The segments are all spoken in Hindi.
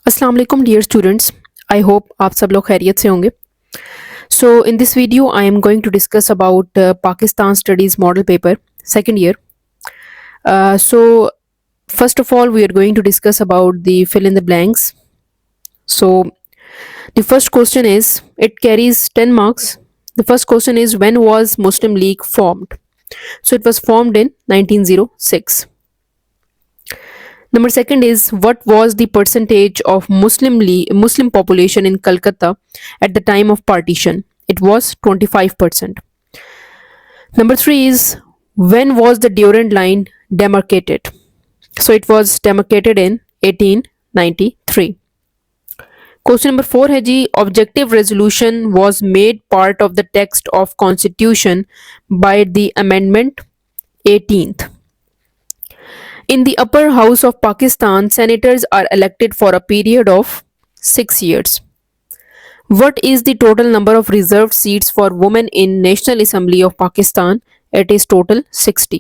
अस्सलाम वालेकुम डियर स्टूडेंट्स। आई होप आप सब लोग खैरियत से होंगे। So in this video I am going to discuss about Pakistan studies model paper second year. So first of all we are going to discuss about the fill in the blanks. So the first question is, it carries 10 marks. The first question is, when was Muslim League formed? So it was formed in 1906. Number second is, what was the percentage of Muslim population in Calcutta at the time of partition? It was 25%. Number three is, when was the Durand Line demarcated? So it was demarcated in 1893. Question number four है जी, objective resolution was made part of the text of constitution by the amendment 18th. In the upper house of Pakistan, senators are elected for a period of 6 years. What is the total number of reserved seats for women in National Assembly of Pakistan? It is total 60.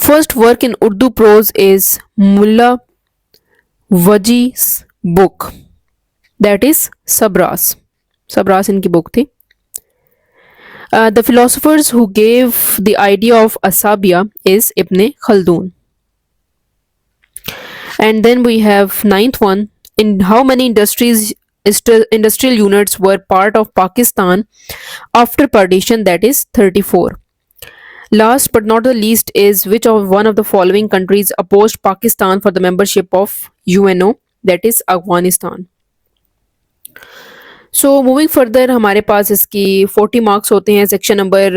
First work in Urdu prose is Mullah Waji's book, that is Sabras. Sabras इनकी book थी. The philosophers who gave the idea of Asabiya is Ibn Khaldun. And then we have ninth one. In how many industrial units were part of Pakistan after partition? That is 34. Last but not the least is, which of one of the following countries opposed Pakistan for the membership of UNO? That is Afghanistan. So moving further हमारे पास इसकी 40 मार्क्स होते हैं. सेक्शन नंबर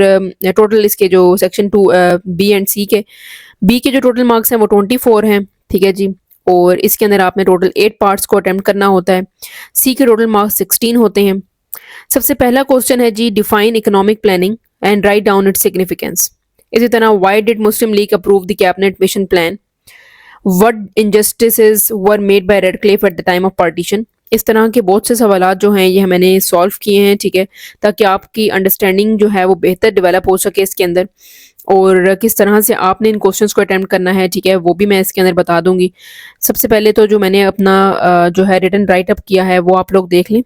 टोटल इसके जो सेक्शन 2 बी एंड सी के बी के जो टोटल मार्क्स हैं वो 24 हैं. ठीक है जी. और इसके अंदर आपने टोटल 8 पार्ट्स को अटेम्प्ट करना होता है. सी के टोटल मार्क्स 16 होते हैं. सबसे पहला क्वेश्चन है जी, define economic planning and write down its significance. इसी तरह, why did Muslim League approve the Cabinet Mission Plan? What injustices were made by Radcliffe at the time of partition? इस तरह के बहुत से सवालात जो हैं ये मैंने सॉल्व किए हैं. ठीक है, ताकि आपकी अंडरस्टैंडिंग जो है वो बेहतर डेवलप हो सके इसके अंदर, और किस तरह से आपने इन क्वेश्चंस को अटेम्प्ट करना है. ठीक है, वो भी मैं इसके अंदर बता दूंगी. सबसे पहले तो जो मैंने अपना जो है रिटन राइट अप किया है वो आप लोग देख लें.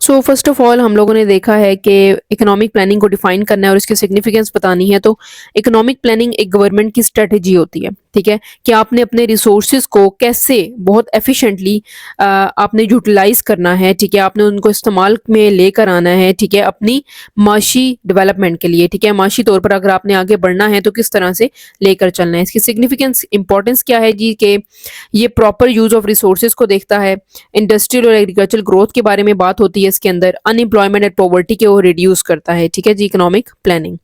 सो फर्स्ट ऑफ ऑल हम लोगों ने देखा है कि इकोनॉमिक प्लानिंग को डिफाइन करना है और इसकी सिग्निफिकेंस बतानी है. तो इकोनॉमिक प्लानिंग एक गवर्नमेंट की स्ट्रेटजी होती है. ठीक है, कि आपने अपने रिसोर्सेज को कैसे बहुत एफिशिएंटली आपने यूटिलाइज करना है. ठीक है, आपने उनको इस्तेमाल में लेकर आना है. ठीक है, अपनी माशी डेवलपमेंट के लिए. ठीक है, माशी तौर पर अगर आपने आगे बढ़ना है तो किस तरह से लेकर चलना है. इसकी सिग्निफिकेंस इंपॉर्टेंस क्या है जी, कि ये प्रॉपर यूज ऑफ रिसोर्सेज को देखता है. इंडस्ट्रियल और एग्रीकल्चरल ग्रोथ के बारे में बात होती है इसके अंदर. अनएम्प्लॉयमेंट एंड पॉवर्टी के वो रिड्यूस करता है. ठीक है जी, इकोनॉमिक प्लानिंग.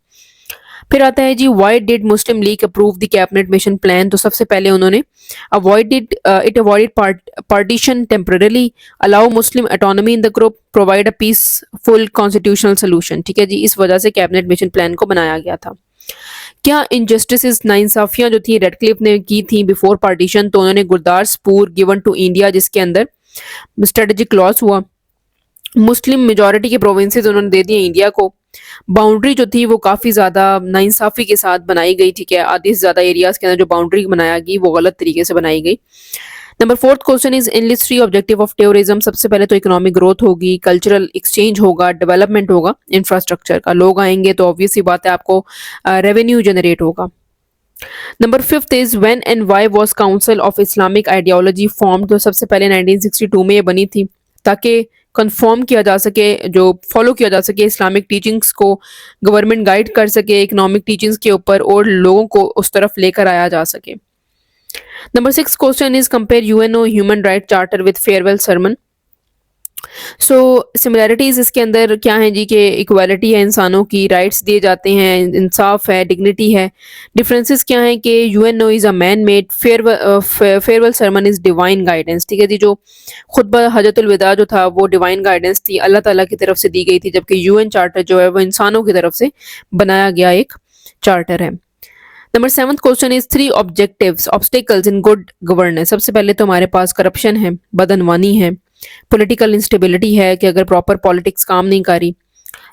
फिर आता है जी, why did Muslim League approve the Cabinet Mission Plan? तो सबसे पहले उन्होंने avoided partition temporarily, allow Muslim autonomy in the group, provide a peaceful constitutional solution. ठीक है जी, इस वजह से कैबिनेट मिशन प्लान को बनाया गया था. क्या इनजस्टिस नाइंसाफियां जो थी रेडक्लिफ ने की थी बिफोर पार्टीशन? तो उन्होंने गुरदासपुर गिवन टू इंडिया, जिसके अंदर स्ट्रेटेजिक लॉस हुआ. मुस्लिम मेजॉरिटी के प्रोविंसेस उन्होंने दे दिए इंडिया को. बाउंड्री जो थी वो काफ़ी ज़्यादा नाइंसाफ़ी के साथ बनाई गई. ठीक है, आधे से ज़्यादा एरियाज़ के अंदर जो बाउंड्री बनाया गई वो गलत तरीके से बनाई गई. Number fourth question is, enlist 3 objective of terrorism. सबसे पहले तो इकोनॉमिक ग्रोथ होगी, कल्चरल एक्सचेंज होगा, डेवलपमेंट होगा, इंफ्रास्ट्रक्चर का. लोग आएंगे तो ऑब्वियस ही बात है आपको रेवेन्यू जनरेट होगा. Number fifth is, when and why was council of Islamic ideology form? तो सबसे पहले 1962 में ये बनी थी ताकि कंफर्म किया जा सके, जो फॉलो किया जा सके इस्लामिक टीचिंग्स को, गवर्नमेंट गाइड कर सके इकोनॉमिक टीचिंग्स के ऊपर और लोगों को उस तरफ लेकर आया जा सके. Number 6 question is, compare UNO human right charter with farewell sermon. So similarities इसके अंदर क्या हैं जी, कि इक्वालिटी है, इंसानों की राइट्स दिए जाते हैं, इंसाफ है, डिग्निटी है. डिफरेंसेस क्या हैं कि UNO is a man made, farewell sermon is divine guidance. ठीक है जी, जो खुतबा हजतुल विदा जो था वो डिवाइन गाइडेंस थी, अल्लाह ताला की तरफ से दी गई थी, जबकि यूएन चार्टर जो है वो इंसानों की तरफ से बनाया गया एक चार्टर है. Number 7th question is, 3 objectives obstacles in good governance. सबसे पहले तो हमारे पास करप्शन है, बदअनवानी है, पॉलिटिकल इंस्टेबिलिटी है कि अगर प्रॉपर पॉलिटिक्स काम नहीं कर रही,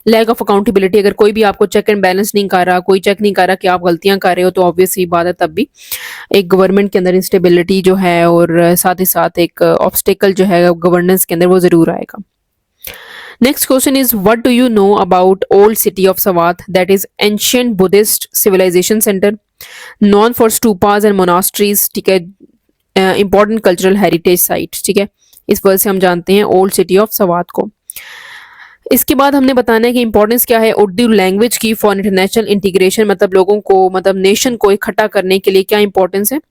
लैक ऑफ अकाउंटेबिलिटी, अगर कोई भी आपको चेक एंड बैलेंस नहीं कर रहा, कोई चेक नहीं कर रहा कि आप गलतियां कर रहे हो, तो ऑब्वियस ही बात है तब भी एक गवर्नमेंट के अंदर इंस्टेबिलिटी जो है और साथ ही साथ एक ऑब्स्टेकल जो है गवर्नेंस के अंदर वो ज़रूर आएगा। Next question is, what do you know about old city of Sawat, that is ancient Buddhist civilization center known for stupas and monasteries, ठीक है, important cultural heritage site, ठीक है। इस वर्ड से हम जानते हैं ओल्ड सिटी ऑफ सवात को। इसके बाद हमने बताना है कि इंपॉर्टेंस क्या है उर्दू लैंग्वेज की फॉर इंटरनेशनल इंटीग्रेशन, मतलब लोगों को, मतलब नेशन को इकट्ठा करने के लिए क्या इंपॉर्टेंस है।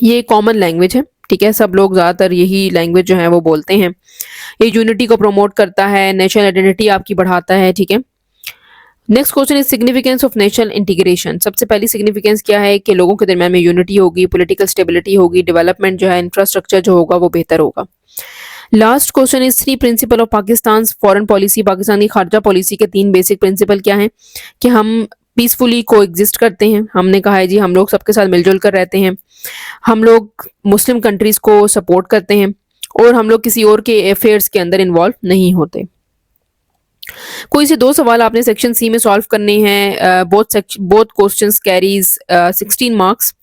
ये कॉमन लैंग्वेज है, ठीक है, सब लोग ज़्यादातर यही लैंग्वेज जो है वो बोलते हैं। ये यूनिटी को प्रमोट करता है, नेशनल आइडेंटिटी आपकी बढ़ाता है, ठीक है। Next question is significance of national integration. सबसे पहली सिग्निफिकेंस क्या है कि लोगों के दरमियान में यूनिटी होगी, पॉलिटिकल स्टेबिलिटी होगी, डेवलपमेंट जो है, इंफ्रास्ट्रक्चर जो होगा वो बेहतर होगा। Last question is three principle of Pakistan foreign policy. Pakistan की खारजा पॉलिसी के 3 बेसिक प्रिंसिपल क्या हैं कि हम पीसफुली को एग्जिस्ट करते हैं, हमने कहा है जी हम लोग सबके साथ मिलजुल कर रहते हैं, हम लोग मुस्लिम कंट्रीज को सपोर्ट करते हैं और हम लोग किसी और के अफेयर्स के अंदर इन्वॉल्व नहीं होते। कोई से 2 सवाल आपने सेक्शन सी में सॉल्व करने हैं। Both questions carries 16 marks.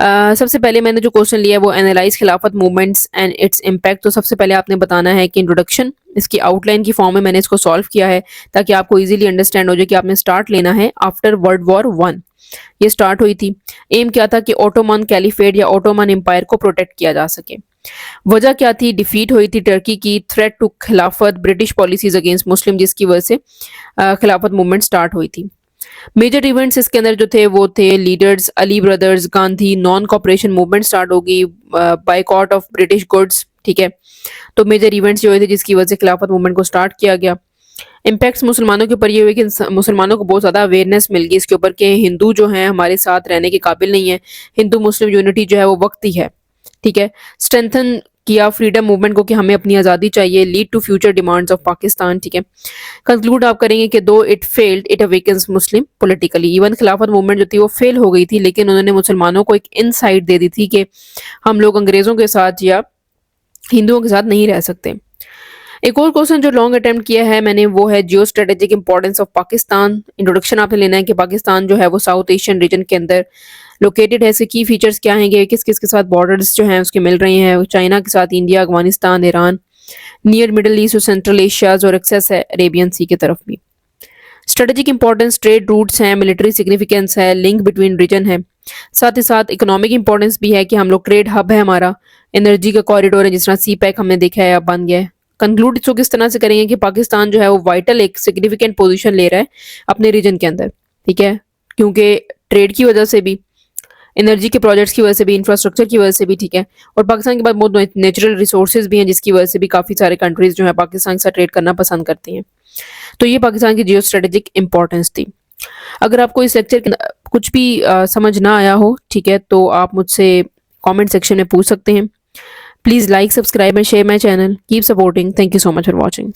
सबसे पहले मैंने जो क्वेश्चन लिया है वो एनालाइज खिलाफत मूवमेंट्स एंड इट्स इम्पैक्ट। तो सबसे पहले आपने बताना है कि इंट्रोडक्शन, इसकी आउटलाइन की फॉर्म में मैंने इसको सॉल्व किया है ताकि आपको इजीली अंडरस्टैंड हो जाए कि आपने स्टार्ट लेना है आफ्टर वर्ल्ड वॉर 1। ये स्टार्ट हुई थी। एम क्या था कि ओटोमन कैलिफेट या ओटोमन एम्पायर को प्रोटेक्ट किया जा सके। वजह क्या थी, डिफीट हुई थी टर्की की, थ्रेट टू खिलाफत, ब्रिटिश पॉलिसीज अगेंस्ट मुस्लिम, जिसकी वजह से खिलाफत मूवमेंट स्टार्ट हुई थी। मेजर इवेंट्स इसके अंदर जो थे वो थे leaders, Ali brothers, Gandhi, non cooperation movement start होगी, बाइकआउट ऑफ ब्रिटिश गुड्स, ठीक है। तो मेजर इवेंट्स जो थे जिसकी वजह से खिलाफत मूवमेंट को स्टार्ट किया गया। इम्पैक्ट्स मुसलमानों के ऊपर ये हुए कि मुसलमानों को बहुत ज़्यादा अवेयरनेस मिल गई इसके ऊपर कि हिंदू जो हैं हमारे साथ रहने के काबिल नहीं है, हिंदू मुस्लिम यूनिटी जो है वो वक्ती है, ठीक है। स्ट्रेंथन किया फ्रीडम मूवमेंट को कि हमें अपनी आज़ादी चाहिए, lead to future demands of Pakistan, ठीक है। कंक्लूड आप करेंगे कि though it failed it awakens Muslim politically. Even Khilafat movement जो थी वो फेल हो गई थी, लेकिन उन्होंने मुसलमानों को एक इनसाइट दे दी थी कि हम लोग अंग्रेज़ों के साथ या हिंदुओं के साथ नहीं रह सकते। एक और क्वेश्चन जो लॉन्ग अटेम्प्ट किया है मैंने वो है geo strategic importance of Pakistan. Introduction आपने लेना है कि पाकिस्तान जो है वो साउथ एशियन रीजन के अंदर लोकेटेड है। इसके की फीचर्स क्या हैं, किस किस के साथ बॉर्डर्स जो हैं उसके मिल रही हैं, चाइना के साथ, India, Afghanistan, Iran, near middle east और सेंट्रल एशियाज और एक्सेस है अरेबियन सी की तरफ भी। स्ट्रेटेजिक इंपॉर्टेंस, ट्रेड रूट्स हैं, मिलिट्री सिग्निफिकेंस है, लिंक बिटवीन रीजन है, साथ ही साथ इकोनॉमिक इंपॉर्टेंस भी है कि हम लोग ट्रेड हब है हमारा, एनर्जी का कॉरिडोर है, जिस तरह सी पैक हमने देखा है अब बन गया है। कंक्लूड इसको किस तरह से करेंगे कि पाकिस्तान जो है वो वाइटल एक सिग्निफिकेंट पोजीशन ले रहा है अपने रीजन के अंदर, ठीक है, क्योंकि ट्रेड की वजह से भी, एनर्जी के प्रोजेक्ट्स की वजह से भी, इंफ्रास्ट्रक्चर की वजह से भी, ठीक है, और पाकिस्तान के पास बहुत नेचुरल रिसोर्सेज भी हैं जिसकी वजह से भी काफ़ी सारे कंट्रीज जो है पाकिस्तान के साथ ट्रेड करना पसंद करती हैं। तो ये पाकिस्तान की जियो स्ट्रेटेजिक इंपॉर्टेंस थी। अगर आपको इस लेक्चर के कुछ भी समझ ना आया हो, ठीक है, तो आप मुझसे कमेंट सेक्शन में पूछ सकते हैं। Please like, subscribe and share my channel. Keep supporting. Thank you so much for watching.